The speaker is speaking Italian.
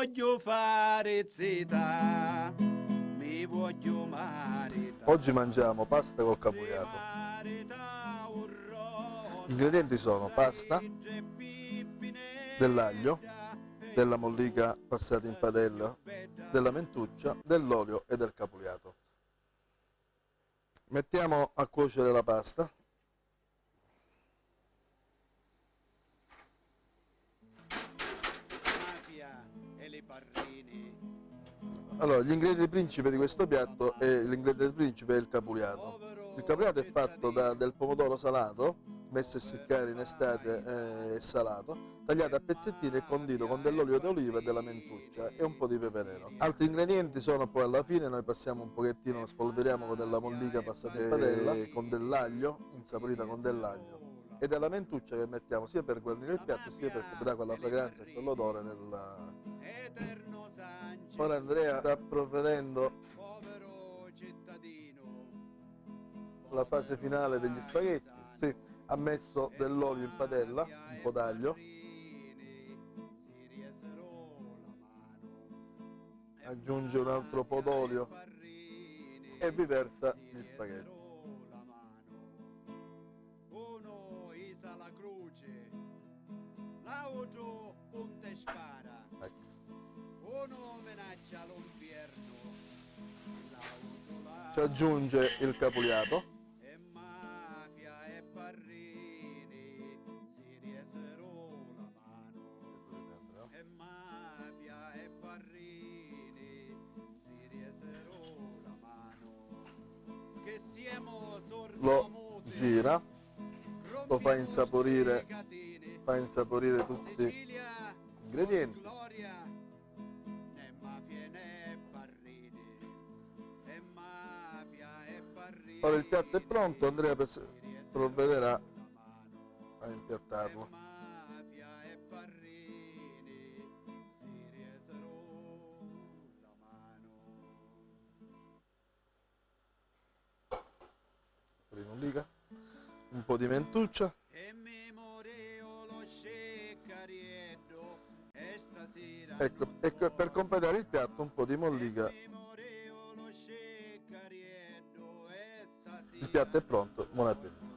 voglio fare zeta, mi voglio maritare. Oggi mangiamo pasta col capugliato. Gli ingredienti sono pasta, dell'aglio, della mollica passata in padella, della mentuccia, dell'olio e del capugliato. Mettiamo a cuocere la pasta. Allora, gli ingredienti principe di questo piatto l'ingrediente principe è il capugliato. Il capugliato è fatto del pomodoro salato, messo a seccare in estate e salato, tagliato a pezzettini e condito con dell'olio d'oliva e della mentuccia e un po' di pepe nero. Altri ingredienti sono poi alla fine noi passiamo un pochettino, lo spolveriamo con della mollica passata in padella, con dell'aglio, insaporita con dell'aglio e della mentuccia che mettiamo sia per guarnire il piatto sia per dare quella fragranza e quell'odore nella... Ora Andrea sta provvedendo alla fase finale degli spaghetti. Sì, ha messo dell'olio in padella, un po' d'aglio, aggiunge un altro po' d'olio e vi versa gli spaghetti. Ecco. Ci aggiunge il capugliato. Lo gira, lo fa insaporire tutti gli ingredienti. Ora il piatto è pronto, Andrea provvederà a impiattarlo. Mollica, un po' di mentuccia. Ecco, per completare il piatto un po' di mollica. Il piatto è pronto, buon appetito.